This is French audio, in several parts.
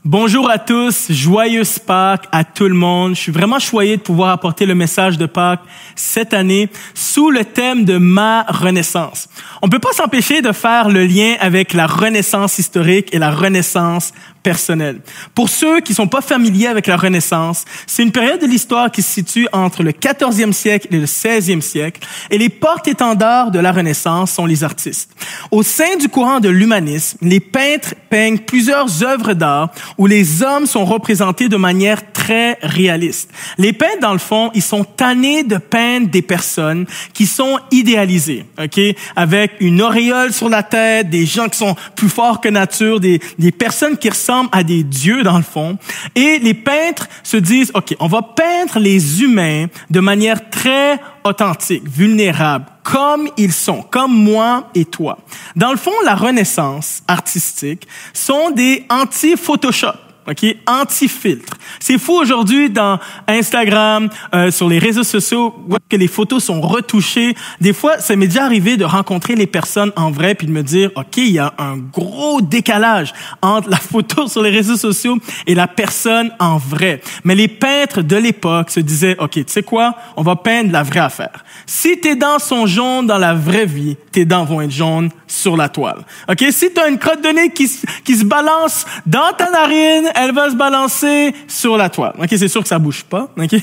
Bonjour à tous, joyeuse Pâques à tout le monde. Je suis vraiment choyé de pouvoir apporter le message de Pâques cette année sous le thème de ma renaissance. On ne peut pas s'empêcher de faire le lien avec la renaissance historique et la renaissance personnelle. Pour ceux qui sont pas familiers avec la Renaissance, c'est une période de l'histoire qui se situe entre le 14e siècle et le 16e siècle, et les porte-étendards de la Renaissance sont les artistes. Au sein du courant de l'humanisme, les peintres peignent plusieurs œuvres d'art où les hommes sont représentés de manière très réaliste. Les peintres, dans le fond, ils sont tannés de peindre des personnes qui sont idéalisées, ok, avec une auréole sur la tête, des gens qui sont plus forts que nature, des personnes qui ressemblent à des dieux dans le fond. Et les peintres se disent, OK, on va peindre les humains de manière très authentique, vulnérable, comme ils sont, comme moi et toi. Dans le fond, la Renaissance artistique sont des anti-Photoshop. OK, anti-filtre. C'est fou aujourd'hui dans Instagram, sur les réseaux sociaux, que les photos sont retouchées. Des fois, ça m'est déjà arrivé de rencontrer les personnes en vrai puis de me dire, OK, il y a un gros décalage entre la photo sur les réseaux sociaux et la personne en vrai. Mais les peintres de l'époque se disaient, OK, tu sais quoi? On va peindre la vraie affaire. Si tes dents sont jaunes dans la vraie vie, tes dents vont être jaunes sur la toile. OK? Si tu as une crotte de nez qui se balance dans ta narine, elle va se balancer sur la toile. OK, c'est sûr que ça bouge pas, OK?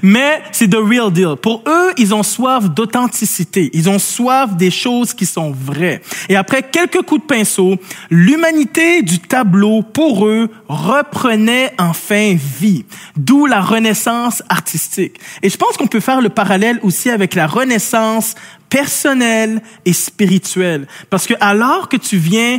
Mais c'est the real deal. Pour eux, ils ont soif d'authenticité. Ils ont soif des choses qui sont vraies. Et après quelques coups de pinceau, l'humanité du tableau, pour eux, reprenait enfin vie. D'où la Renaissance artistique. Et je pense qu'on peut faire le parallèle aussi avec la Renaissance personnel et spirituel. Parce que alors que tu viens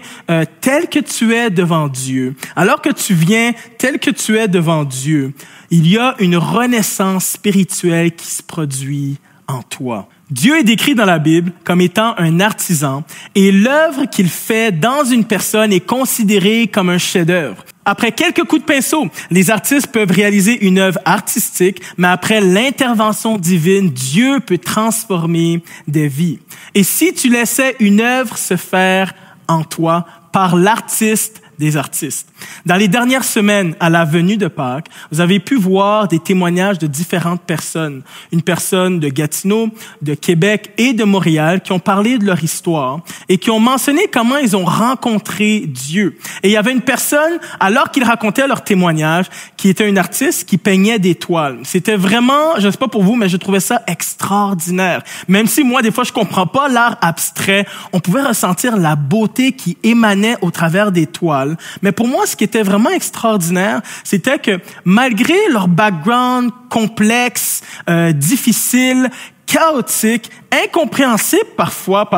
tel que tu es devant Dieu, alors que tu viens tel que tu es devant Dieu, il y a une renaissance spirituelle qui se produit en toi. Dieu est décrit dans la Bible comme étant un artisan et l'œuvre qu'il fait dans une personne est considérée comme un chef-d'œuvre. Après quelques coups de pinceau, les artistes peuvent réaliser une œuvre artistique, mais après l'intervention divine, Dieu peut transformer des vies. Et si tu laissais une œuvre se faire en toi par l'artiste des artistes. Dans les dernières semaines, à la venue de Pâques, vous avez pu voir des témoignages de différentes personnes. Une personne de Gatineau, de Québec et de Montréal qui ont parlé de leur histoire et qui ont mentionné comment ils ont rencontré Dieu. Et il y avait une personne, alors qu'ils racontaient leur témoignage, qui était une artiste qui peignait des toiles. C'était vraiment, je ne sais pas pour vous, mais je trouvais ça extraordinaire. Même si moi, des fois, je comprends pas l'art abstrait, on pouvait ressentir la beauté qui émanait au travers des toiles. Mais pour moi, ce qui était vraiment extraordinaire, c'était que malgré leur background complexe, difficile, chaotique, incompréhensible parfois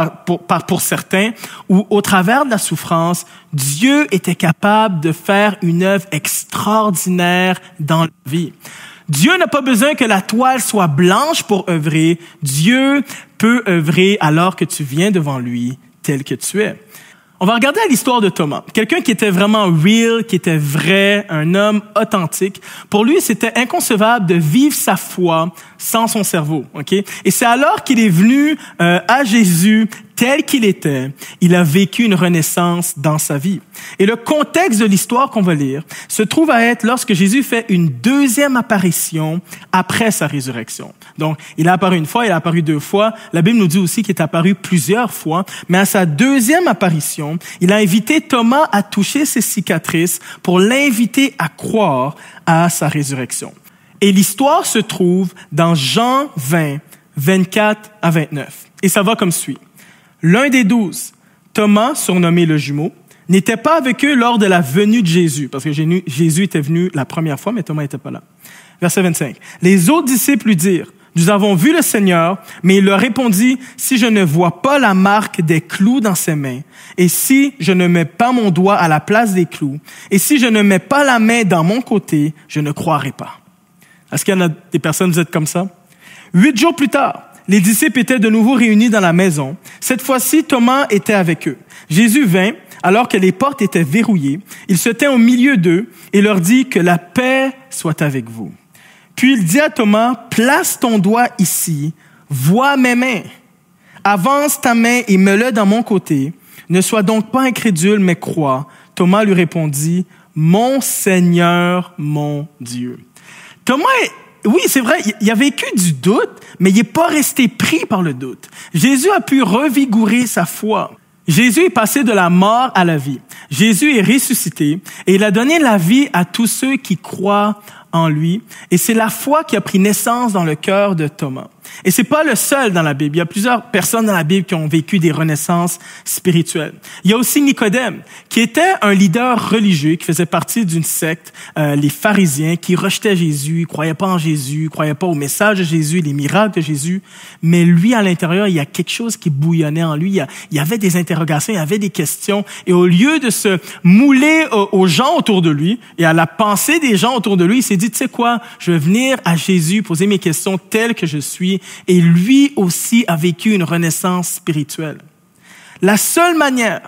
pour certains, ou au travers de la souffrance, Dieu était capable de faire une œuvre extraordinaire dans la vie. Dieu n'a pas besoin que la toile soit blanche pour œuvrer. Dieu peut œuvrer alors que tu viens devant lui tel que tu es. On va regarder à l'histoire de Thomas. Quelqu'un qui était vraiment real, qui était vrai, un homme authentique. Pour lui, c'était inconcevable de vivre sa foi sans son cerveau, OK? Et c'est alors qu'il est venu à Jésus tel qu'il était. Il a vécu une renaissance dans sa vie. Et le contexte de l'histoire qu'on va lire se trouve à être lorsque Jésus fait une deuxième apparition après sa résurrection. Donc, il a apparu une fois, il a apparu deux fois. La Bible nous dit aussi qu'il est apparu plusieurs fois. Mais à sa deuxième apparition, il a invité Thomas à toucher ses cicatrices pour l'inviter à croire à sa résurrection. Et l'histoire se trouve dans Jean 20, 24 à 29. Et ça va comme suit. L'un des 12, Thomas, surnommé le jumeau, n'était pas avec eux lors de la venue de Jésus, parce que Jésus était venu la première fois, mais Thomas n'était pas là. Verset 25. Les autres disciples lui dirent, « Nous avons vu le Seigneur, mais il leur répondit, « Si je ne vois pas la marque des clous dans ses mains, et si je ne mets pas mon doigt à la place des clous, et si je ne mets pas la main dans mon côté, je ne croirai pas. » Est-ce qu'il y en a des personnes, vous êtes comme ça? 8 jours plus tard, les disciples étaient de nouveau réunis dans la maison. Cette fois-ci, Thomas était avec eux. Jésus vint, alors que les portes étaient verrouillées. Il se tint au milieu d'eux et leur dit que la paix soit avec vous. Puis il dit à Thomas, place ton doigt ici, vois mes mains. Avance ta main et mets-le dans mon côté. Ne sois donc pas incrédule, mais crois. Thomas lui répondit, mon Seigneur, mon Dieu. Thomas, oui, c'est vrai, il a vécu du doute, mais il n'est pas resté pris par le doute. Jésus a pu revigorer sa foi. Jésus est passé de la mort à la vie. Jésus est ressuscité et il a donné la vie à tous ceux qui croient en lui. Et c'est la foi qui a pris naissance dans le cœur de Thomas. Et c'est pas le seul dans la Bible. Il y a plusieurs personnes dans la Bible qui ont vécu des renaissances spirituelles. Il y a aussi Nicodème, qui était un leader religieux, qui faisait partie d'une secte, les pharisiens, qui rejetaient Jésus, croyaient pas en Jésus, croyaient pas au message de Jésus, les miracles de Jésus. Mais lui, à l'intérieur, il y a quelque chose qui bouillonnait en lui. Il y avait des interrogations, il y avait des questions. Et au lieu de se mouler aux gens autour de lui et à la pensée des gens autour de lui, il s'est dit, tu sais quoi, je vais venir à Jésus, poser mes questions telles que je suis. Et lui aussi a vécu une renaissance spirituelle. La seule manière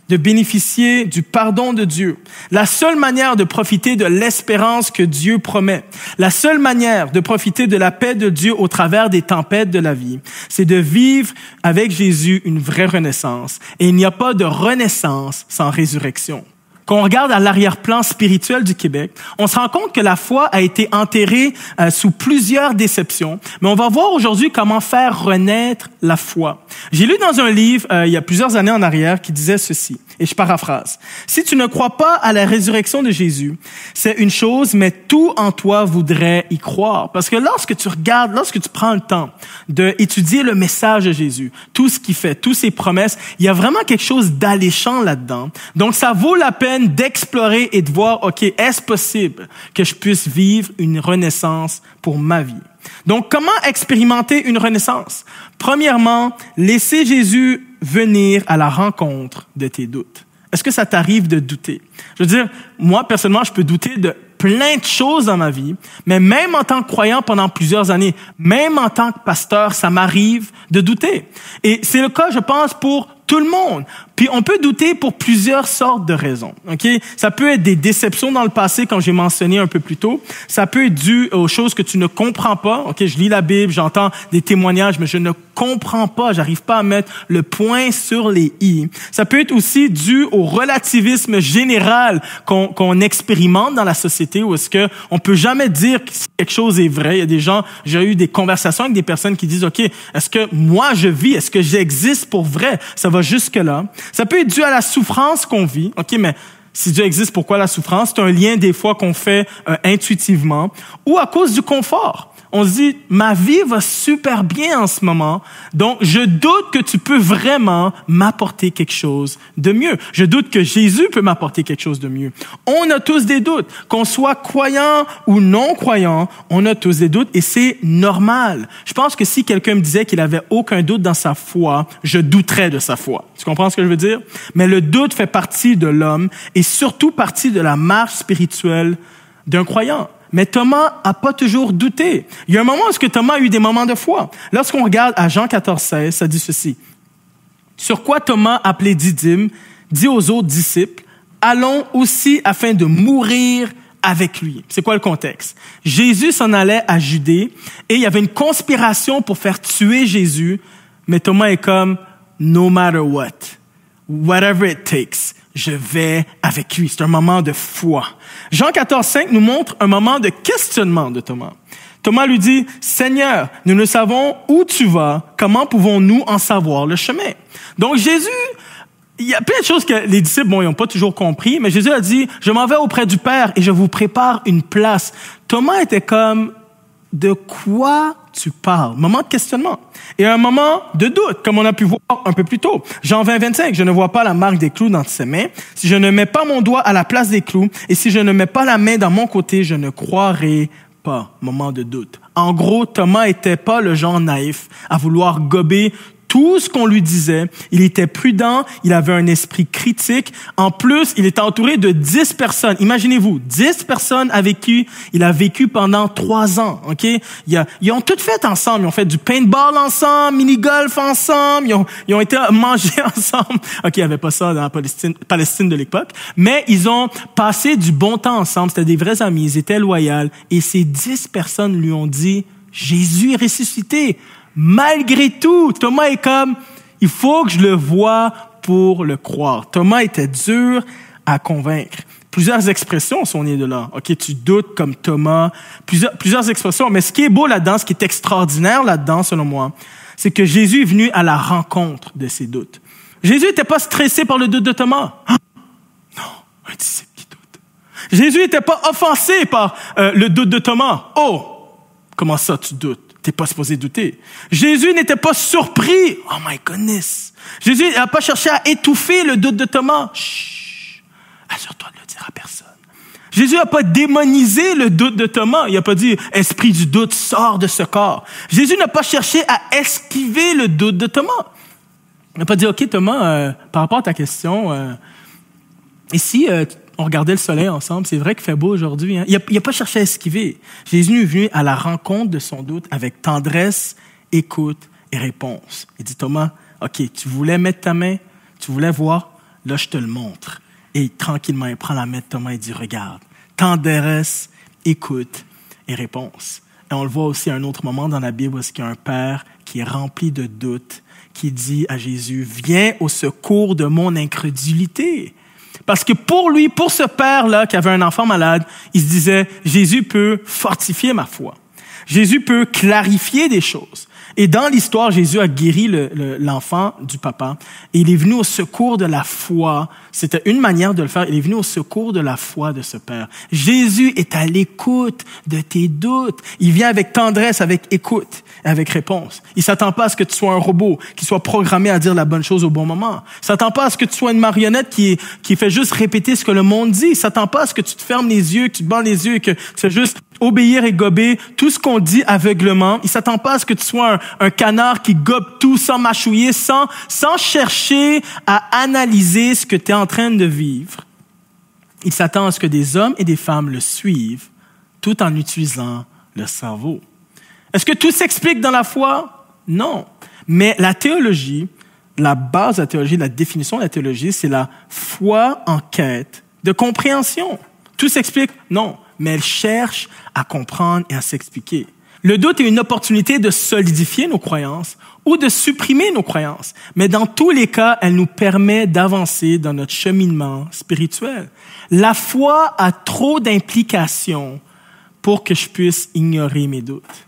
de bénéficier du pardon de Dieu, la seule manière de profiter de l'espérance que Dieu promet, la seule manière de profiter de la paix de Dieu au travers des tempêtes de la vie, c'est de vivre avec Jésus une vraie renaissance. Et il n'y a pas de renaissance sans résurrection. Quand on regarde à l'arrière-plan spirituel du Québec, on se rend compte que la foi a été enterrée sous plusieurs déceptions. Mais on va voir aujourd'hui comment faire renaître la foi. J'ai lu dans un livre, il y a plusieurs années en arrière, qui disait ceci, et je paraphrase. « Si tu ne crois pas à la résurrection de Jésus, c'est une chose, mais tout en toi voudrait y croire. » Parce que lorsque tu regardes, lorsque tu prends le temps d'étudier le message de Jésus, tout ce qu'il fait, toutes ses promesses, il y a vraiment quelque chose d'alléchant là-dedans. Donc, ça vaut la peine d'explorer et de voir, OK, est-ce possible que je puisse vivre une renaissance pour ma vie? Donc, comment expérimenter une renaissance? Premièrement, laisser Jésus venir à la rencontre de tes doutes. Est-ce que ça t'arrive de douter? Je veux dire, moi, personnellement, je peux douter de plein de choses dans ma vie, mais même en tant que croyant pendant plusieurs années, même en tant que pasteur, ça m'arrive de douter. Et c'est le cas, je pense, pour tout le monde. Puis on peut douter pour plusieurs sortes de raisons. Ok, ça peut être des déceptions dans le passé, comme j'ai mentionné un peu plus tôt. Ça peut être dû aux choses que tu ne comprends pas. Ok, je lis la Bible, j'entends des témoignages, mais je ne comprends pas. J'arrive pas à mettre le point sur les i. Ça peut être aussi dû au relativisme général qu'on expérimente dans la société, où est-ce que on peut jamais dire que quelque chose est vrai. Il y a des gens, j'ai eu des conversations avec des personnes qui disent, ok, est-ce que moi je vis, est-ce que j'existe pour vrai? Ça va jusque là. Ça peut être dû à la souffrance qu'on vit. OK, mais si Dieu existe, pourquoi la souffrance? C'est un lien des fois qu'on fait intuitivement. Ou à cause du confort. On se dit, ma vie va super bien en ce moment, donc je doute que tu peux vraiment m'apporter quelque chose de mieux. Je doute que Jésus peut m'apporter quelque chose de mieux. On a tous des doutes. Qu'on soit croyant ou non croyant, on a tous des doutes et c'est normal. Je pense que si quelqu'un me disait qu'il avait aucun doute dans sa foi, je douterais de sa foi. Tu comprends ce que je veux dire? Mais le doute fait partie de l'homme et surtout partie de la marche spirituelle d'un croyant. Mais Thomas a pas toujours douté. Il y a un moment où Thomas a eu des moments de foi. Lorsqu'on regarde à Jean 14,16, ça dit ceci. Sur quoi Thomas, appelé Didyme, dit aux autres disciples, « Allons aussi afin de mourir avec lui. » C'est quoi le contexte? Jésus s'en allait à Judée et il y avait une conspiration pour faire tuer Jésus, mais Thomas est comme « No matter what, whatever it takes. » Je vais avec lui. C'est un moment de foi. Jean 14,5 nous montre un moment de questionnement de Thomas. Thomas lui dit, « Seigneur, nous ne savons où tu vas. Comment pouvons-nous en savoir le chemin? » Donc Jésus, il y a plein de choses que les disciples, ils n'ont pas toujours compris, mais Jésus a dit, « Je m'en vais auprès du Père et je vous prépare une place. » Thomas était comme, « De quoi tu parles? » Moment de questionnement. Et un moment de doute, comme on a pu voir un peu plus tôt. Jean 20,25, « Je ne vois pas la marque des clous dans ses mains. Si je ne mets pas mon doigt à la place des clous, et si je ne mets pas la main dans mon côté, je ne croirai pas. » Moment de doute. En gros, Thomas était pas le genre naïf à vouloir gober tout ce qu'on lui disait. Il était prudent, il avait un esprit critique. En plus, il était entouré de 10 personnes. Imaginez-vous, 10 personnes avec qui il a vécu pendant 3 ans. Ok, ils ont tout fait ensemble. Ils ont fait du paintball ensemble, mini-golf ensemble. Ils ont été manger ensemble. Ok, il n'y avait pas ça dans la Palestine de l'époque. Mais ils ont passé du bon temps ensemble. C'était des vrais amis. Ils étaient loyaux. Et ces 10 personnes lui ont dit, « Jésus est ressuscité. » Malgré tout, Thomas est comme, il faut que je le voie pour le croire. Thomas était dur à convaincre. Plusieurs expressions sont nées de là. OK, tu doutes comme Thomas, plusieurs expressions. Mais ce qui est beau là-dedans, ce qui est extraordinaire là-dedans, selon moi, c'est que Jésus est venu à la rencontre de ces doutes. Jésus n'était pas stressé par le doute de Thomas. Non, un disciple qui doute. Jésus n'était pas offensé par le doute de Thomas. Oh, comment ça tu doutes? T'es pas supposé douter. Jésus n'était pas surpris. Oh my goodness. Jésus n'a pas cherché à étouffer le doute de Thomas. Chut, assure-toi de le dire à personne. Jésus n'a pas démonisé le doute de Thomas. Il n'a pas dit, esprit du doute, sors de ce corps. Jésus n'a pas cherché à esquiver le doute de Thomas. Il n'a pas dit, OK, Thomas, par rapport à ta question, ici, on regardait le soleil ensemble. C'est vrai qu'il fait beau aujourd'hui. Hein? Il n'a pas cherché à esquiver. Jésus est venu à la rencontre de son doute avec tendresse, écoute et réponse. Il dit, Thomas, OK, tu voulais mettre ta main, tu voulais voir, là, je te le montre. Et tranquillement, il prend la main de Thomas et dit, regarde, tendresse, écoute et réponse. Et on le voit aussi à un autre moment dans la Bible où il y a un père qui est rempli de doutes, qui dit à Jésus, viens au secours de mon incrédulité. Parce que pour lui, pour ce père-là qui avait un enfant malade, il se disait, Jésus peut fortifier ma foi. Jésus peut clarifier des choses. Et dans l'histoire, Jésus a guéri l'enfant du papa. Et il est venu au secours de la foi. C'était une manière de le faire. Il est venu au secours de la foi de ce père. Jésus est à l'écoute de tes doutes. Il vient avec tendresse, avec écoute, avec réponse. Il s'attend pas à ce que tu sois un robot, qui soit programmé à dire la bonne chose au bon moment. Il s'attend pas à ce que tu sois une marionnette qui fait juste répéter ce que le monde dit. Il s'attend pas à ce que tu te fermes les yeux, que tu te bandes les yeux et que tu fais juste obéir et gober tout ce qu'on dit aveuglement. Il s'attend pas à ce que tu sois un canard qui gobe tout sans mâchouiller, sans chercher à analyser ce que tu es en train de vivre. Il s'attend à ce que des hommes et des femmes le suivent tout en utilisant le cerveau. Est-ce que tout s'explique dans la foi? Non. Mais la théologie, la base de la théologie, la définition de la théologie, c'est la foi en quête de compréhension. Tout s'explique? Non. Mais elle cherche à comprendre et à s'expliquer. Le doute est une opportunité de solidifier nos croyances ou de supprimer nos croyances. Mais dans tous les cas, elle nous permet d'avancer dans notre cheminement spirituel. La foi a trop d'implications pour que je puisse ignorer mes doutes.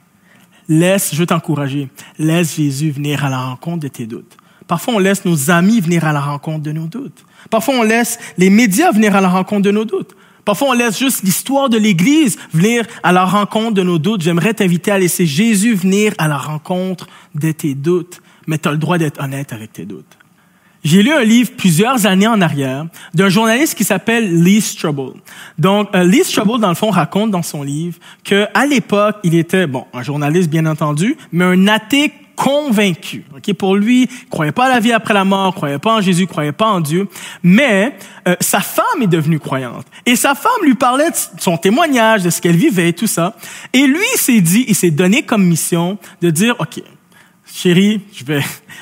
Je veux t'encourager, laisse Jésus venir à la rencontre de tes doutes. Parfois, on laisse nos amis venir à la rencontre de nos doutes. Parfois, on laisse les médias venir à la rencontre de nos doutes. Parfois, on laisse juste l'histoire de l'Église venir à la rencontre de nos doutes. J'aimerais t'inviter à laisser Jésus venir à la rencontre de tes doutes. Mais tu as le droit d'être honnête avec tes doutes. J'ai lu un livre plusieurs années en arrière d'un journaliste qui s'appelle Lee Strobel. Donc, Lee Strobel, dans le fond, raconte dans son livre qu'à l'époque, il était, un journaliste bien entendu, mais un athée convaincu. Okay? Pour lui, il croyait pas à la vie après la mort, croyait pas en Jésus, croyait pas en Dieu. Mais sa femme est devenue croyante. Et sa femme lui parlait de son témoignage, de ce qu'elle vivait, tout ça. Et lui, il s'est donné comme mission de dire, OK, chérie,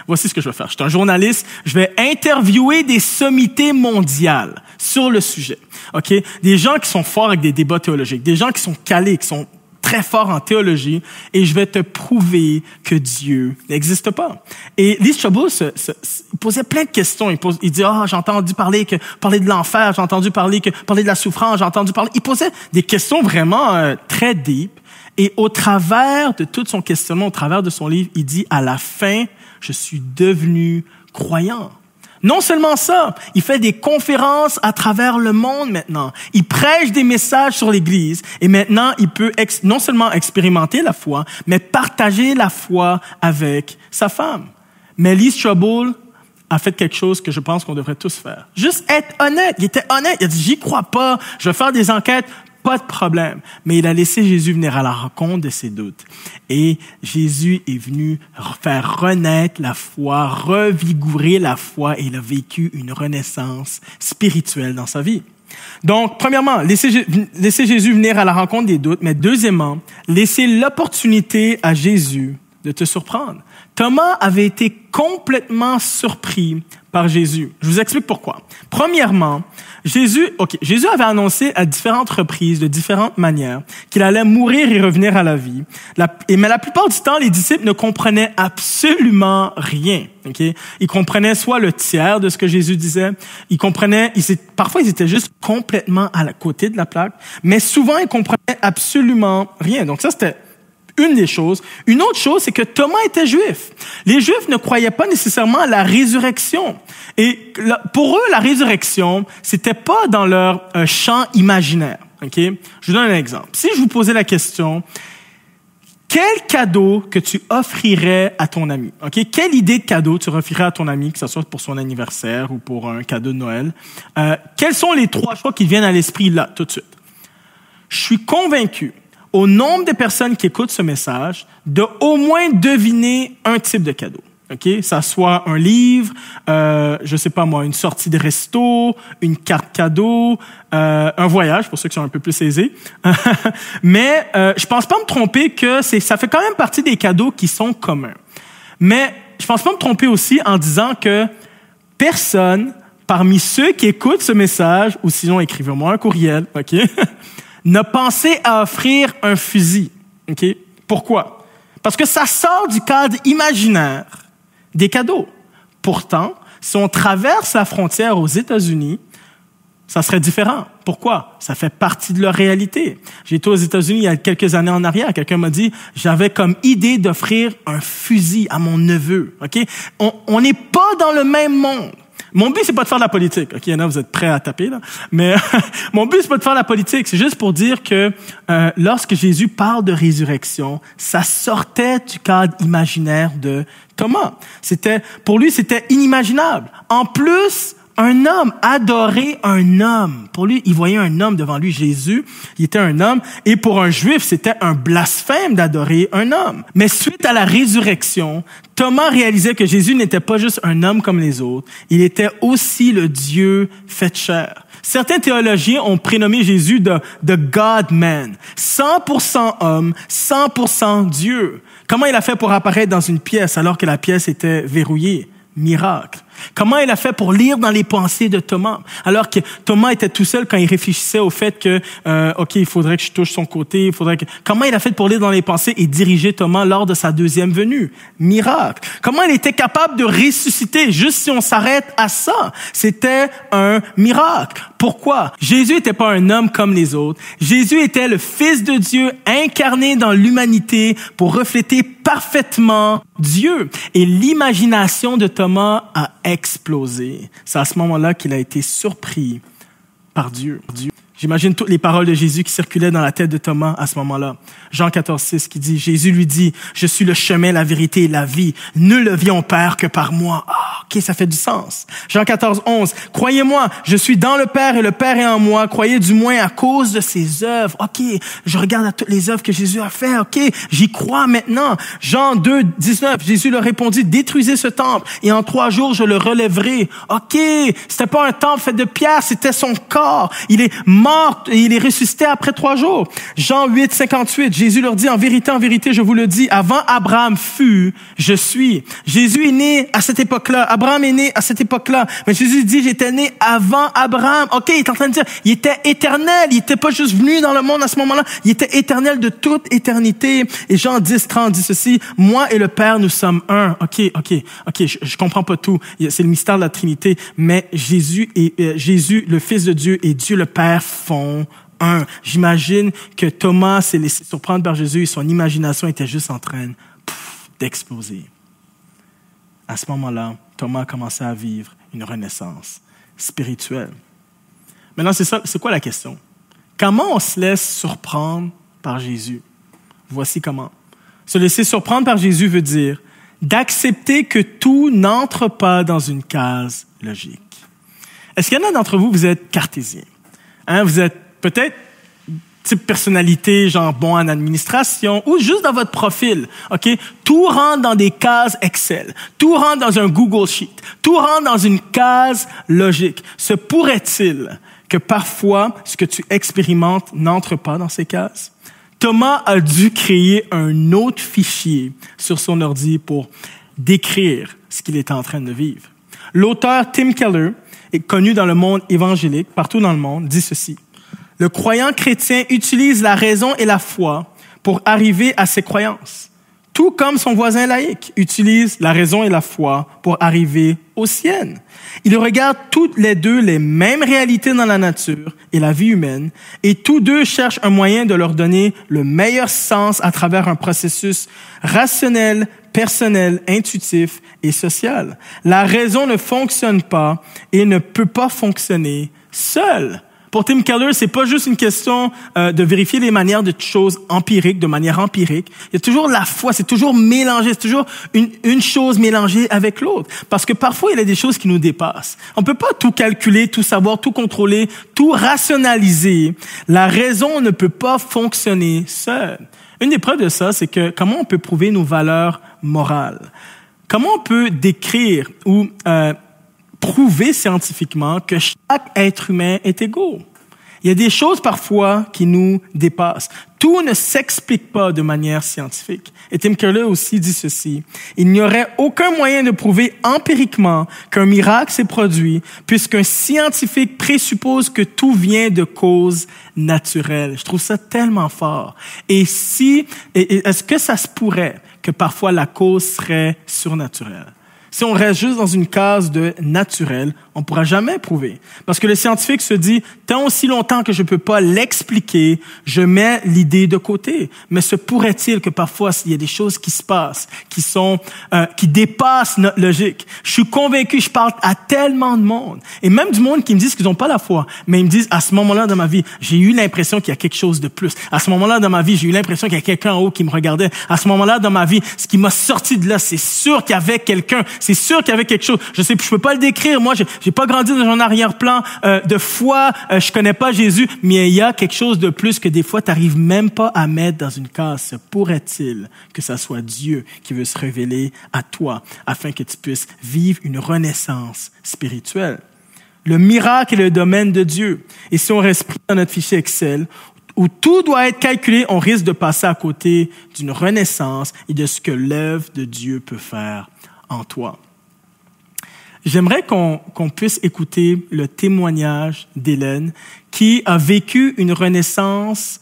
voici ce que je vais faire. Je suis un journaliste, je vais interviewer des sommités mondiales sur le sujet. OK? Des gens qui sont forts avec des débats théologiques, des gens qui sont calés, qui sont très forts en théologie, et je vais te prouver que Dieu n'existe pas. Et Lee Strobel il posait plein de questions. Il dit, j'ai entendu parler de l'enfer, j'ai entendu parler de la souffrance, j'ai entendu parler. Il posait des questions vraiment très deep. Et au travers de tout son questionnement, au travers de son livre, il dit, à la fin, je suis devenu croyant. Non seulement ça, il fait des conférences à travers le monde maintenant. Il prêche des messages sur l'Église et maintenant il peut non seulement expérimenter la foi, mais partager la foi avec sa femme. Mais Lee Strobel a fait quelque chose que je pense qu'on devrait tous faire. Juste être honnête. Il était honnête. Il a dit, j'y crois pas. Je vais faire des enquêtes. Pas de problème. Mais il a laissé Jésus venir à la rencontre de ses doutes. Et Jésus est venu faire renaître la foi, revigorer la foi, et il a vécu une renaissance spirituelle dans sa vie. Donc, premièrement, laissez Jésus venir à la rencontre des doutes, mais deuxièmement, laissez l'opportunité à Jésus de te surprendre. Thomas avait été complètement surpris par Jésus. Je vous explique pourquoi. Premièrement, Jésus avait annoncé à différentes reprises, de différentes manières, qu'il allait mourir et revenir à la vie. Mais la plupart du temps, les disciples ne comprenaient absolument rien. Okay? Ils comprenaient soit le tiers de ce que Jésus disait, parfois ils étaient juste complètement à côté de la plaque, mais souvent ils comprenaient absolument rien. Donc ça, c'était une des choses. Une autre chose, c'est que Thomas était juif. Les Juifs ne croyaient pas nécessairement à la résurrection. Et pour eux, la résurrection, c'était pas dans leur champ imaginaire. Okay? Je vous donne un exemple. Si je vous posais la question, quel cadeau que tu offrirais à ton ami? Okay? Quelle idée de cadeau tu offrirais à ton ami, que ce soit pour son anniversaire ou pour un cadeau de Noël? Quels sont les 3 choix qui viennent à l'esprit là, tout de suite? Je suis convaincu, au nombre de personnes qui écoutent ce message, de au moins deviner un type de cadeau. OK? Ça soit un livre, je sais pas moi, une sortie de resto, une carte cadeau, un voyage, pour ceux qui sont un peu plus aisés. Mais je pense pas me tromper que ça fait quand même partie des cadeaux qui sont communs. Mais je pense pas me tromper aussi en disant que personne, parmi ceux qui écoutent ce message, ou sinon écrivez-moi un courriel, OK? n'a pensé à offrir un fusil. Okay? Pourquoi? Parce que ça sort du cadre imaginaire des cadeaux. Pourtant, si on traverse la frontière aux États-Unis, ça serait différent. Pourquoi? Ça fait partie de leur réalité. J'ai été aux États-Unis il y a quelques années en arrière. Quelqu'un m'a dit, j'avais comme idée d'offrir un fusil à mon neveu. Okay? On n'est pas dans le même monde. Mon but, c'est pas de faire de la politique. OK, il y en a, vous êtes prêts à taper, là. Mais mon but, c'est pas de faire de la politique. C'est juste pour dire que lorsque Jésus parle de résurrection, ça sortait du cadre imaginaire de Thomas. Pour lui, c'était inimaginable. En plus, un homme, adorer un homme. Pour lui, il voyait un homme devant lui, Jésus. Il était un homme. Et pour un juif, c'était un blasphème d'adorer un homme. Mais suite à la résurrection, Thomas réalisait que Jésus n'était pas juste un homme comme les autres. Il était aussi le Dieu fait chair. Certains théologiens ont prénommé Jésus de God-man. 100% homme, 100% Dieu. Comment il a fait pour apparaître dans une pièce alors que la pièce était verrouillée? Miracle. Comment il a fait pour lire dans les pensées de Thomas, alors que Thomas était tout seul quand il réfléchissait au fait que, il faudrait que je touche son côté, Comment il a fait pour lire dans les pensées et diriger Thomas lors de sa deuxième venue? Miracle. Comment il était capable de ressusciter, juste si on s'arrête à ça? C'était un miracle. Pourquoi? Jésus n'était pas un homme comme les autres. Jésus était le Fils de Dieu incarné dans l'humanité pour refléter parfaitement Dieu. Et l'imagination de Thomas a explosé. C'est à ce moment-là qu'il a été surpris par Dieu. J'imagine toutes les paroles de Jésus qui circulaient dans la tête de Thomas à ce moment-là. Jean 14:6 qui dit, Jésus lui dit, « Je suis le chemin, la vérité et la vie. Nul ne vient au Père que par moi. » OK, ça fait du sens. Jean 14:11, « Croyez-moi, je suis dans le Père et le Père est en moi. Croyez du moins à cause de ses œuvres. » OK, je regarde à toutes les œuvres que Jésus a fait. OK, j'y crois maintenant. Jean 2:19, Jésus leur répondit, « Détruisez ce temple et en 3 jours je le relèverai. » OK, c'était pas un temple fait de pierre, c'était son corps. Il est mort et il est ressuscité après 3 jours. Jean 8:58, Jésus leur dit, en vérité, je vous le dis, avant Abraham fut, je suis. Jésus est né à cette époque-là. Abraham est né à cette époque-là. Mais Jésus dit, j'étais né avant Abraham. OK, il est en train de dire, il était éternel. Il était pas juste venu dans le monde à ce moment-là. Il était éternel de toute éternité. Et Jean 10:30 dit ceci, moi et le Père, nous sommes un. OK, je comprends pas tout. C'est le mystère de la Trinité. Mais Jésus, le Fils de Dieu et Dieu le Père font un. J'imagine que Thomas s'est laissé surprendre par Jésus et son imagination était juste en train d'exploser. À ce moment-là, Thomas a commencé à vivre une renaissance spirituelle. Maintenant, c'est quoi la question? Comment on se laisse surprendre par Jésus? Voici comment. Se laisser surprendre par Jésus veut dire d'accepter que tout n'entre pas dans une case logique. Est-ce qu'il y en a d'entre vous, vous êtes cartésien? Vous êtes peut-être type personnalité, genre bon en administration, ou juste dans votre profil, OK? Tout rentre dans des cases Excel. Tout rentre dans un Google Sheet. Tout rentre dans une case logique. Se pourrait-il que parfois, ce que tu expérimentes n'entre pas dans ces cases? Thomas a dû créer un autre fichier sur son ordi pour décrire ce qu'il était en train de vivre. L'auteur Tim Keller, connu dans le monde évangélique, partout dans le monde, dit ceci. Le croyant chrétien utilise la raison et la foi pour arriver à ses croyances, tout comme son voisin laïque utilise la raison et la foi pour arriver aux siennes. Ils regardent toutes les deux les mêmes réalités dans la nature et la vie humaine, et tous deux cherchent un moyen de leur donner le meilleur sens à travers un processus rationnel, personnel, intuitif et social. La raison ne fonctionne pas et ne peut pas fonctionner seule. Pour Tim Keller, c'est pas juste une question de vérifier les manières de choses empiriques, de manière empirique. Il y a toujours la foi, c'est toujours mélangé, c'est toujours une chose mélangée avec l'autre. Parce que parfois, il y a des choses qui nous dépassent. On peut pas tout calculer, tout savoir, tout contrôler, tout rationaliser. La raison ne peut pas fonctionner seule. Une des preuves de ça, c'est que comment on peut prouver nos valeurs morales? Comment on peut décrire ou prouver scientifiquement que chaque être humain est égaux? Il y a des choses parfois qui nous dépassent. Tout ne s'explique pas de manière scientifique. Et Tim Keller aussi dit ceci. Il n'y aurait aucun moyen de prouver empiriquement qu'un miracle s'est produit puisqu'un scientifique présuppose que tout vient de causes naturelles. Je trouve ça tellement fort. Et est-ce que ça se pourrait que parfois la cause serait surnaturelle? Si on reste juste dans une case de naturel, on ne pourra jamais prouver. Parce que le scientifique se dit, tant aussi longtemps que je ne peux pas l'expliquer, je mets l'idée de côté. Mais se pourrait-il que parfois, il y a des choses qui se passent, qui dépassent notre logique? Je suis convaincu, je parle à tellement de monde. Et même du monde qui me disent qu'ils n'ont pas la foi. Mais ils me disent, à ce moment-là dans ma vie, j'ai eu l'impression qu'il y a quelque chose de plus. À ce moment-là dans ma vie, j'ai eu l'impression qu'il y a quelqu'un en haut qui me regardait. À ce moment-là dans ma vie, ce qui m'a sorti de là, c'est sûr qu'il y avait quelqu'un. C'est sûr qu'il y avait quelque chose. Je peux pas le décrire. Moi, j'ai pas grandi dans un arrière-plan de foi. Je connais pas Jésus, mais il y a quelque chose de plus que des fois, t'arrives même pas à mettre dans une case. Se pourrait-il que ça soit Dieu qui veut se révéler à toi afin que tu puisses vivre une renaissance spirituelle? Le miracle est le domaine de Dieu. Et si on reste pris dans notre fichier Excel, où tout doit être calculé, on risque de passer à côté d'une renaissance et de ce que l'œuvre de Dieu peut faire en toi. J'aimerais qu'on puisse écouter le témoignage d'Hélène qui a vécu une renaissance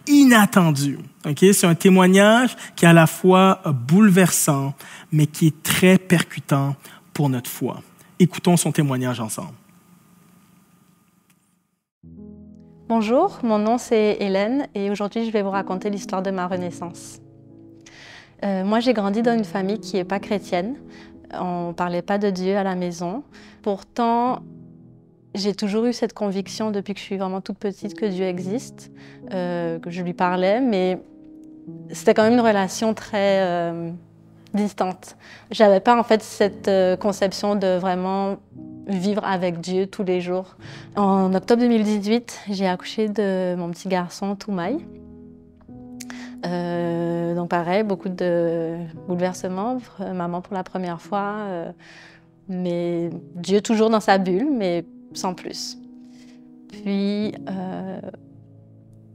inattendue. Okay? C'est un témoignage qui est à la fois bouleversant, mais qui est très percutant pour notre foi. Écoutons son témoignage ensemble. Bonjour, mon nom c'est Hélène et aujourd'hui je vais vous raconter l'histoire de ma renaissance. Moi j'ai grandi dans une famille qui n'est pas chrétienne. On ne parlait pas de Dieu à la maison. Pourtant, j'ai toujours eu cette conviction depuis que je suis vraiment toute petite que Dieu existe, que je lui parlais, mais c'était quand même une relation très distante. Je n'avais pas en fait cette conception de vraiment vivre avec Dieu tous les jours. En octobre 2018, j'ai accouché de mon petit garçon Toumaï. Donc pareil, beaucoup de bouleversements, maman pour la première fois, mais Dieu toujours dans sa bulle, mais sans plus. Puis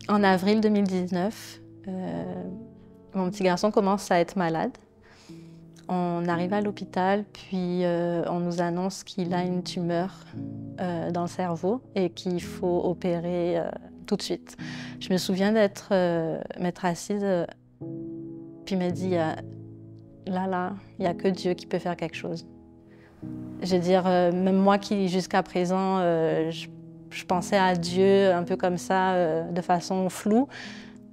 en avril 2019, mon petit garçon commence à être malade. On arrive à l'hôpital, puis on nous annonce qu'il a une tumeur dans le cerveau et qu'il faut opérer tout de suite. Je me souviens m'être assise, puis il m'a dit là, il n'y a que Dieu qui peut faire quelque chose. Je veux dire, même moi qui jusqu'à présent, je pensais à Dieu un peu comme ça, de façon floue,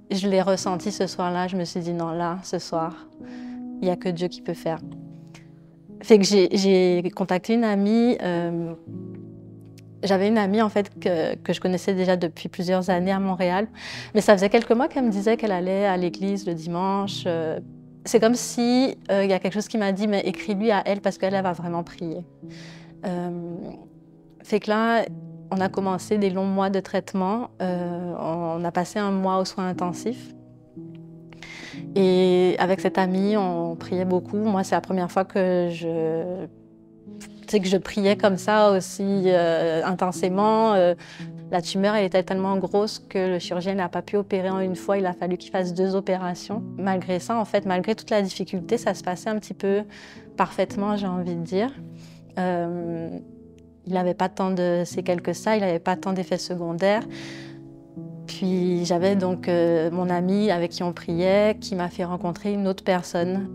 je l'ai ressenti ce soir-là, je me suis dit non, là, ce soir, il n'y a que Dieu qui peut faire. Fait que j'ai contacté une amie. J'avais une amie en fait que je connaissais déjà depuis plusieurs années à Montréal, mais ça faisait quelques mois qu'elle me disait qu'elle allait à l'église le dimanche. C'est comme si il y a quelque chose qui m'a dit mais écris-lui à elle parce qu'elle va vraiment prier. Fait que là, on a commencé des longs mois de traitement. On a passé un mois aux soins intensifs. Et avec cette amie, on priait beaucoup. Moi, c'est la première fois que je priais comme ça aussi intensément. La tumeur, elle était tellement grosse que le chirurgien n'a pas pu opérer en une fois. Il a fallu qu'il fasse 2 opérations. Malgré ça, en fait, malgré toute la difficulté, ça se passait un petit peu parfaitement, j'ai envie de dire. Il n'avait pas tant de séquelles que ça, il n'avait pas tant d'effets secondaires. Puis j'avais donc mon ami avec qui on priait, qui m'a fait rencontrer une autre personne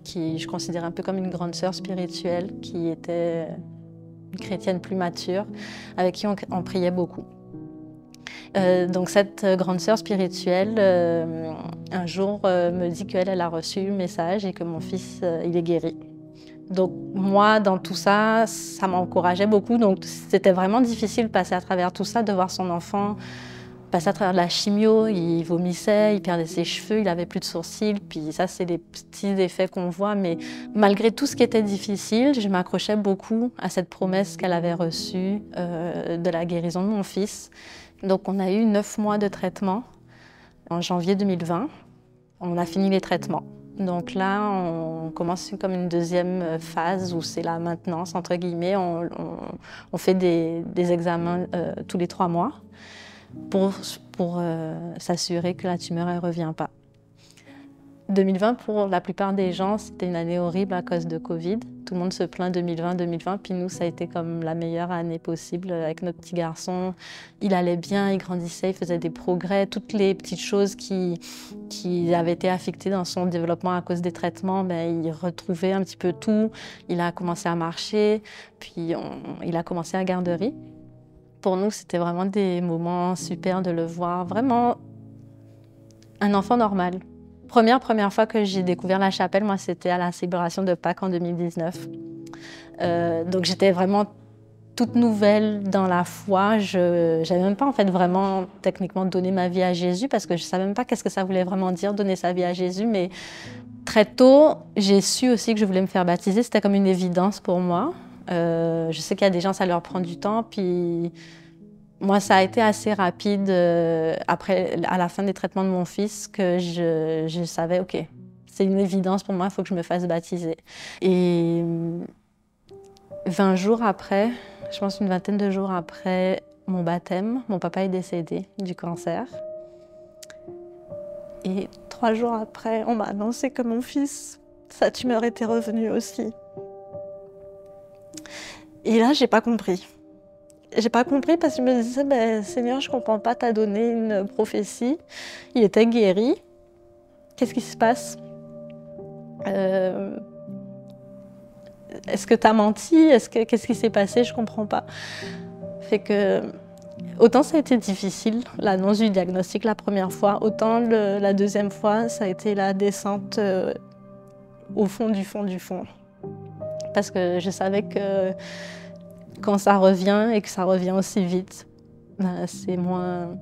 qui je considère un peu comme une grande sœur spirituelle, qui était une chrétienne plus mature, avec qui on priait beaucoup. Donc cette grande sœur spirituelle, un jour, me dit qu'elle a reçu le message et que mon fils, il est guéri. Donc moi, dans tout ça, ça m'encourageait beaucoup. Donc c'était vraiment difficile de passer à travers tout ça, de voir son enfant passer à travers de la chimio. Il vomissait, il perdait ses cheveux, il avait plus de sourcils. Puis ça, c'est des petits effets qu'on voit. Mais malgré tout ce qui était difficile, je m'accrochais beaucoup à cette promesse qu'elle avait reçue de la guérison de mon fils. Donc on a eu 9 mois de traitement en janvier 2020. On a fini les traitements. Donc là, on commence comme une deuxième phase où c'est la maintenance, entre guillemets. On fait des examens tous les 3 mois pour s'assurer que la tumeur ne revient pas. 2020, pour la plupart des gens, c'était une année horrible à cause de Covid. Tout le monde se plaint 2020, puis nous, ça a été comme la meilleure année possible avec notre petit garçon. Il allait bien, il grandissait, il faisait des progrès. Toutes les petites choses qui avaient été affectées dans son développement à cause des traitements, ben, il retrouvait un petit peu tout. Il a commencé à marcher, puis il a commencé à garderie. Pour nous, c'était vraiment des moments super de le voir, vraiment un enfant normal. Première fois que j'ai découvert la chapelle, moi, c'était à la célébration de Pâques en 2019. Donc j'étais vraiment toute nouvelle dans la foi. Je n'avais même pas en fait vraiment techniquement donné ma vie à Jésus parce que je ne savais même pas qu'est-ce que ça voulait vraiment dire donner sa vie à Jésus. Mais très tôt, j'ai su aussi que je voulais me faire baptiser. C'était comme une évidence pour moi. Je sais qu'il y a des gens, ça leur prend du temps. Puis moi, ça a été assez rapide à la fin des traitements de mon fils que je savais, OK, c'est une évidence pour moi, il faut que je me fasse baptiser. Et 20 jours après, je pense une vingtaine de jours après mon baptême, mon papa est décédé du cancer. Et 3 jours après, on m'a annoncé que mon fils, sa tumeur était revenue aussi. Et là, j'ai pas compris. J'ai pas compris parce que je me disais, ben, Seigneur, je comprends pas, t'as donné une prophétie. Il était guéri. Qu'est-ce qui se passe? Est-ce que t'as menti? Qu'est-ce qui s'est passé? Je comprends pas. Fait que, autant ça a été difficile, l'annonce du diagnostic la première fois, autant la deuxième fois, ça a été la descente au fond du fond du fond. Parce que je savais que quand ça revient et que ça revient aussi vite, ben c'est moins...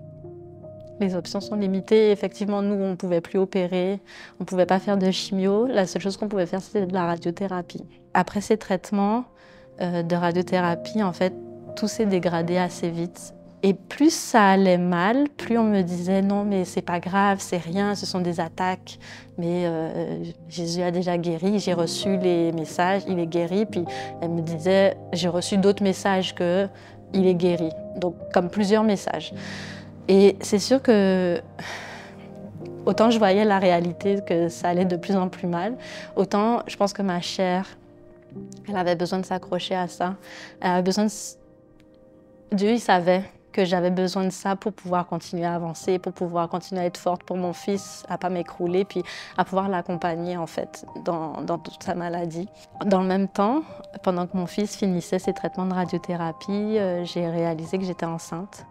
Les options sont limitées. Effectivement, nous, on ne pouvait plus opérer, on ne pouvait pas faire de chimio. La seule chose qu'on pouvait faire, c'était de la radiothérapie. Après ces traitements de radiothérapie, en fait, tout s'est dégradé assez vite. Et plus ça allait mal, plus on me disait « Non, mais c'est pas grave, c'est rien, ce sont des attaques. » Mais Jésus a déjà guéri, j'ai reçu les messages, il est guéri. Puis elle me disait « J'ai reçu d'autres messages qu'il est guéri. » Donc comme plusieurs messages. Et c'est sûr que autant je voyais la réalité, que ça allait de plus en plus mal, autant je pense que ma chair, elle avait besoin de s'accrocher à ça. Elle avait besoin de... Dieu, il savait que j'avais besoin de ça pour pouvoir continuer à avancer, pour pouvoir continuer à être forte pour mon fils, à ne pas m'écrouler, puis à pouvoir l'accompagner en fait dans toute sa maladie. Dans le même temps, pendant que mon fils finissait ses traitements de radiothérapie, j'ai réalisé que j'étais enceinte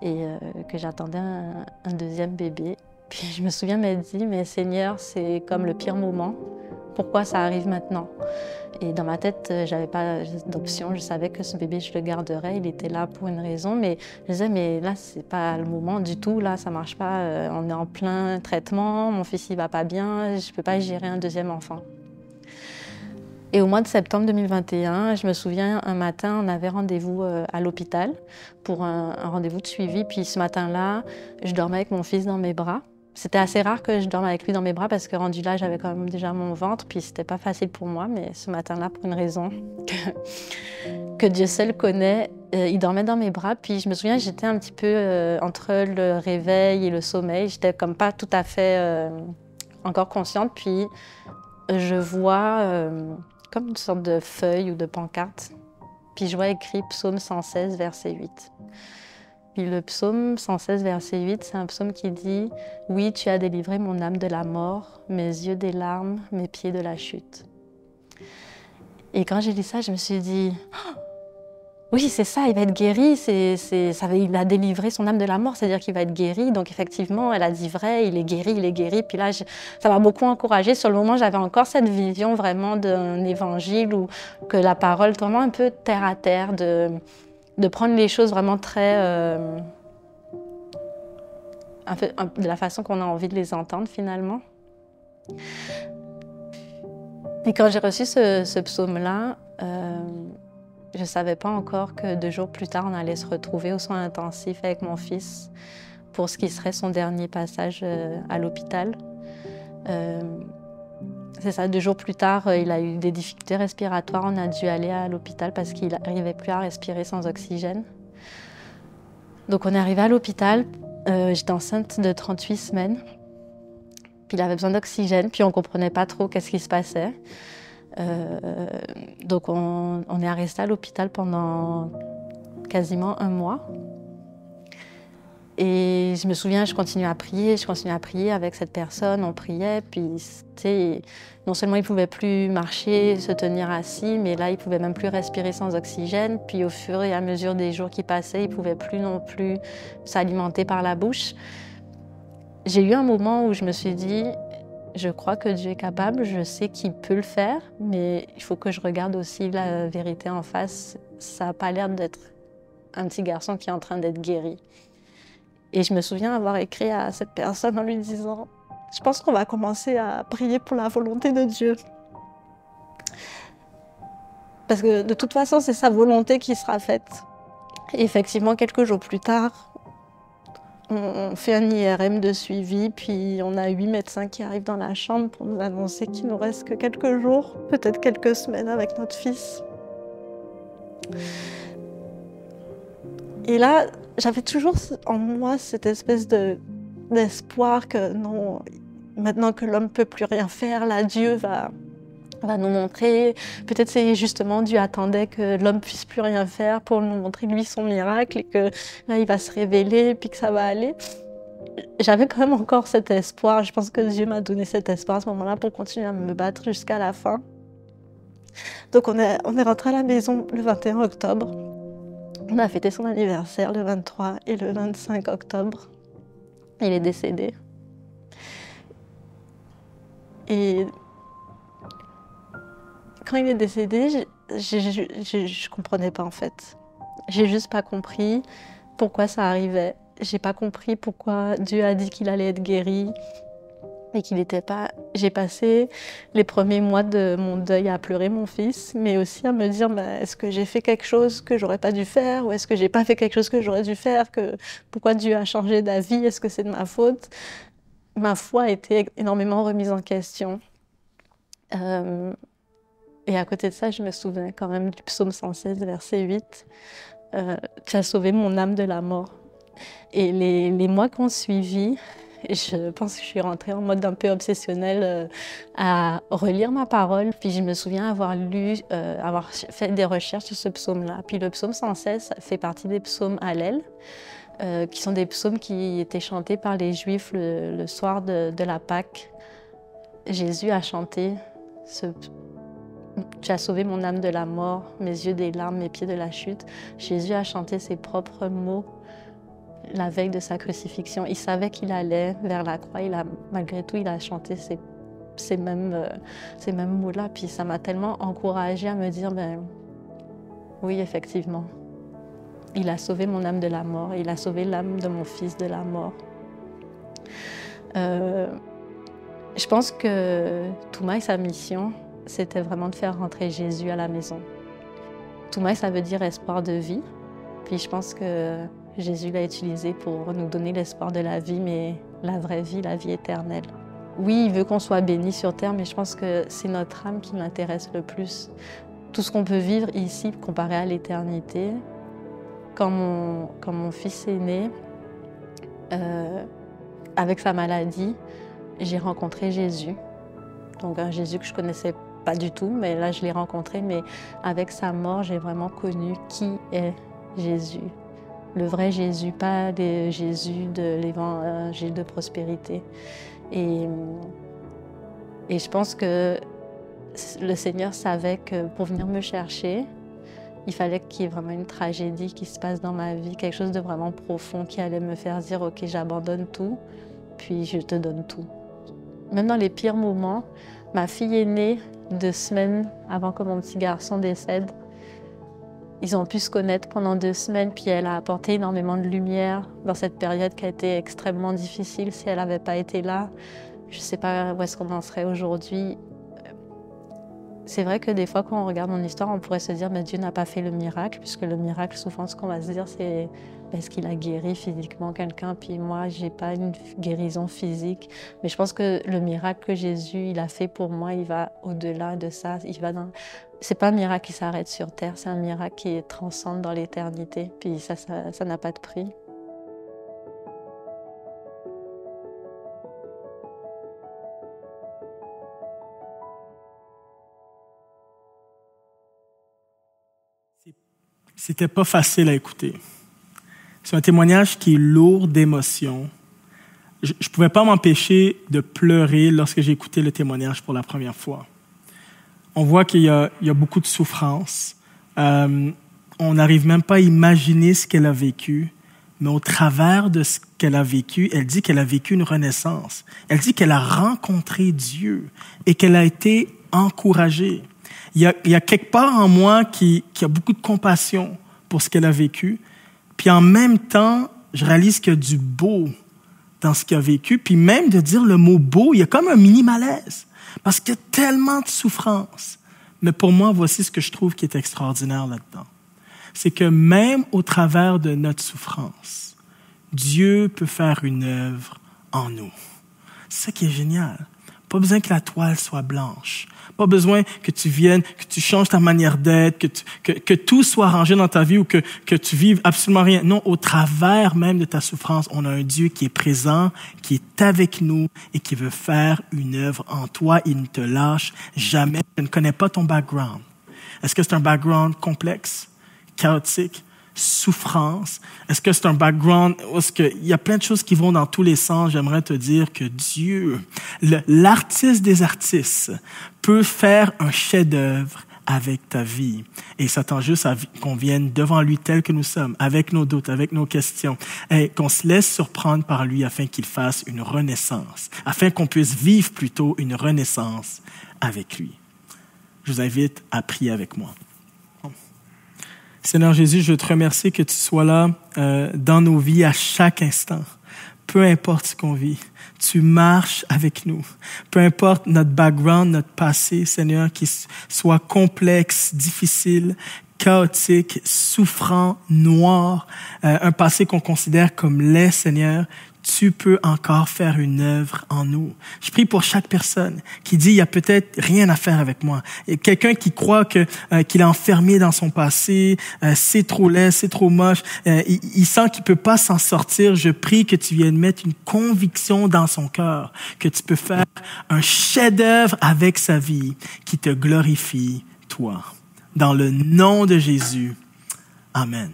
et que j'attendais un deuxième bébé. Puis je me souviens m'être dit, mais Seigneur, c'est comme le pire moment. Pourquoi ça arrive maintenant? Et dans ma tête, j'avais pas d'option. Je savais que ce bébé, je le garderais. Il était là pour une raison. Mais je disais, mais là, c'est pas le moment du tout. Là, ça marche pas. On est en plein traitement. Mon fils, il va pas bien. Je peux pas gérer un deuxième enfant. Et au mois de septembre 2021, je me souviens, un matin, on avait rendez-vous à l'hôpital pour un rendez-vous de suivi. Puis ce matin-là, je dormais avec mon fils dans mes bras. C'était assez rare que je dorme avec lui dans mes bras parce que rendu là, j'avais quand même déjà mon ventre, puis c'était pas facile pour moi. Mais ce matin-là, pour une raison que Dieu seul connaît, il dormait dans mes bras. Puis je me souviens, j'étais un petit peu entre le réveil et le sommeil. J'étais comme pas tout à fait encore consciente. Puis je vois comme une sorte de feuille ou de pancarte. Puis je vois écrit Psaume 116, verset 8. Puis le psaume 116, verset 8, c'est un psaume qui dit « Oui, tu as délivré mon âme de la mort, mes yeux des larmes, mes pieds de la chute. » Et quand j'ai lu ça, je me suis dit oh, « Oui, c'est ça, il va être guéri, il a délivré son âme de la mort, c'est-à-dire qu'il va être guéri. » Donc effectivement, elle a dit vrai, il est guéri, il est guéri. Puis là, ça m'a beaucoup encouragée. Sur le moment, j'avais encore cette vision vraiment d'un évangile où que la parole, vraiment un peu terre à terre, de prendre les choses vraiment très... de la façon qu'on a envie de les entendre, finalement. Et quand j'ai reçu ce psaume-là, je ne savais pas encore que 2 jours plus tard, on allait se retrouver aux soins intensifs avec mon fils pour ce qui serait son dernier passage à l'hôpital. C'est ça, 2 jours plus tard, il a eu des difficultés respiratoires. On a dû aller à l'hôpital parce qu'il n'arrivait plus à respirer sans oxygène. Donc on est arrivé à l'hôpital. J'étais enceinte de 38 semaines. Puis il avait besoin d'oxygène. Puis on ne comprenait pas trop qu'est-ce qui se passait. Donc on est resté à l'hôpital pendant quasiment 1 mois. Et je me souviens, je continuais à prier avec cette personne, on priait, puis non seulement il ne pouvait plus marcher, se tenir assis, mais là il ne pouvait même plus respirer sans oxygène, puis au fur et à mesure des jours qui passaient, il ne pouvait plus non plus s'alimenter par la bouche. J'ai eu un moment où je me suis dit, je crois que Dieu est capable, je sais qu'il peut le faire, mais il faut que je regarde aussi la vérité en face. Ça n'a pas l'air d'être un petit garçon qui est en train d'être guéri. Et je me souviens avoir écrit à cette personne en lui disant « Je pense qu'on va commencer à prier pour la volonté de Dieu. » Parce que de toute façon, c'est sa volonté qui sera faite. Et effectivement, quelques jours plus tard, on fait un IRM de suivi, puis on a 8 médecins qui arrivent dans la chambre pour nous annoncer qu'il nous reste que quelques jours, peut-être quelques semaines avec notre fils. Et là, j'avais toujours en moi cette espèce d'espoir que non, maintenant que l'homme ne peut plus rien faire, là, Dieu va nous montrer. Peut-être c'est justement Dieu attendait que l'homme ne puisse plus rien faire pour nous montrer lui son miracle et que là, il va se révéler puis que ça va aller. J'avais quand même encore cet espoir. Je pense que Dieu m'a donné cet espoir à ce moment-là pour continuer à me battre jusqu'à la fin. Donc on est rentré à la maison le 21 octobre. On a fêté son anniversaire le 23 et le 25 octobre. Il est décédé. Et quand il est décédé, je comprenais pas en fait. J'ai juste pas compris pourquoi ça arrivait. J'ai pas compris pourquoi Dieu a dit qu'il allait être guéri et qu'il n'était pas... J'ai passé les premiers mois de mon deuil à pleurer mon fils, mais aussi à me dire est-ce que j'ai fait quelque chose que j'aurais pas dû faire ou est-ce que j'ai pas fait quelque chose que j'aurais dû faire, pourquoi Dieu a changé d'avis, est-ce que c'est de ma faute? Ma foi a été énormément remise en question. Et à côté de ça, je me souviens quand même du psaume 116, verset 8. Tu as sauvé mon âme de la mort. Et les mois qui ont suivi, je pense que je suis rentrée en mode un peu obsessionnel à relire ma parole. Puis je me souviens avoir fait des recherches sur ce psaume-là. Puis le psaume 116 fait partie des psaumes Hallel, qui sont des psaumes qui étaient chantés par les Juifs le soir de la Pâque. Jésus a chanté ce Tu as sauvé mon âme de la mort, mes yeux des larmes, mes pieds de la chute. Jésus a chanté ses propres mots la veille de sa crucifixion. Il savait qu'il allait vers la croix. Malgré tout, il a chanté ces mêmes mots-là. Puis ça m'a tellement encouragée à me dire, oui, effectivement, il a sauvé mon âme de la mort. Il a sauvé l'âme de mon fils de la mort. Je pense que Touma et sa mission, c'était vraiment de faire rentrer Jésus à la maison. Touma, ça veut dire espoir de vie. Puis je pense que Jésus l'a utilisé pour nous donner l'espoir de la vie, mais la vraie vie, la vie éternelle. Oui, il veut qu'on soit béni sur terre, mais je pense que c'est notre âme qui l'intéresse le plus. Tout ce qu'on peut vivre ici comparé à l'éternité. Quand mon fils est né, avec sa maladie, j'ai rencontré Jésus. Donc un Jésus que je connaissais pas du tout, mais là je l'ai rencontré. Mais avec sa mort, j'ai vraiment connu qui est Jésus. Le vrai Jésus, pas le Jésus de l'évangile de prospérité. Et je pense que le Seigneur savait que pour venir me chercher, il fallait qu'il y ait vraiment une tragédie qui se passe dans ma vie, quelque chose de vraiment profond qui allait me faire dire « Ok, j'abandonne tout, puis je te donne tout ». Même dans les pires moments, ma fille est née 2 semaines avant que mon petit garçon décède. Ils ont pu se connaître pendant 2 semaines, puis elle a apporté énormément de lumière dans cette période qui a été extrêmement difficile. Si elle n'avait pas été là, je ne sais pas où est-ce qu'on en serait aujourd'hui. C'est vrai que des fois, quand on regarde mon histoire, on pourrait se dire mais Dieu n'a pas fait le miracle, puisque le miracle, souvent, ce qu'on va se dire, c'est est-ce qu'il a guéri physiquement quelqu'un, puis moi, je n'ai pas une guérison physique. Mais je pense que le miracle que Jésus il a fait pour moi, il va au-delà de ça. C'est pas un miracle qui s'arrête sur terre, c'est un miracle qui transcende dans l'éternité. Puis ça n'a pas de prix. C'était pas facile à écouter. C'est un témoignage qui est lourd d'émotions. Je pouvais pas m'empêcher de pleurer lorsque j'ai écouté le témoignage pour la première fois. On voit qu'il y a beaucoup de souffrance. On n'arrive même pas à imaginer ce qu'elle a vécu, mais au travers de ce qu'elle a vécu, elle dit qu'elle a vécu une renaissance. Elle dit qu'elle a rencontré Dieu et qu'elle a été encouragée. Il y a quelque part en moi qui a beaucoup de compassion pour ce qu'elle a vécu. Puis en même temps, je réalise qu'il y a du beau dans ce qu'elle a vécu. Puis même de dire le mot beau, il y a comme un mini malaise. Parce qu'il y a tellement de souffrance. Mais pour moi, voici ce que je trouve qui est extraordinaire là-dedans. C'est que même au travers de notre souffrance, Dieu peut faire une œuvre en nous. C'est ça qui est génial. Pas besoin que la toile soit blanche. Pas besoin que tu viennes, que tu changes ta manière d'être, que tout soit arrangé dans ta vie ou que tu vives absolument rien. Non, au travers même de ta souffrance, on a un Dieu qui est présent, qui est avec nous et qui veut faire une œuvre en toi. Il ne te lâche jamais. Je ne connais pas ton background. Est-ce que c'est un background complexe, chaotique, souffrance? Est-ce que c'est un background où il y a plein de choses qui vont dans tous les sens? J'aimerais te dire que Dieu, l'artiste des artistes, peut faire un chef-d'œuvre avec ta vie. Et il s'attend juste à qu'on vienne devant lui tel que nous sommes, avec nos doutes, avec nos questions, et qu'on se laisse surprendre par lui afin qu'il fasse une renaissance, afin qu'on puisse vivre plutôt une renaissance avec lui. Je vous invite à prier avec moi. Seigneur Jésus, je te remercie que tu sois là dans nos vies à chaque instant. Peu importe ce qu'on vit, tu marches avec nous. Peu importe notre background, notre passé, Seigneur, qu'il soit complexe, difficile, chaotique, souffrant, noir, un passé qu'on considère comme laid, Seigneur, tu peux encore faire une œuvre en nous. Je prie pour chaque personne qui dit, il y a peut-être rien à faire avec moi. Et quelqu'un qui croit qu'il est enfermé dans son passé, c'est trop laid, c'est trop moche, il sent qu'il peut pas s'en sortir. Je prie que tu viennes mettre une conviction dans son cœur, que tu peux faire un chef-d'œuvre avec sa vie qui te glorifie, toi. Dans le nom de Jésus. Amen.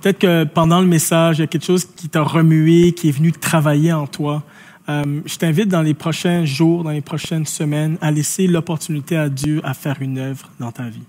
Peut-être que pendant le message, il y a quelque chose qui t'a remué, qui est venu travailler en toi. Je t'invite dans les prochains jours, dans les prochaines semaines, à laisser l'opportunité à Dieu à faire une œuvre dans ta vie.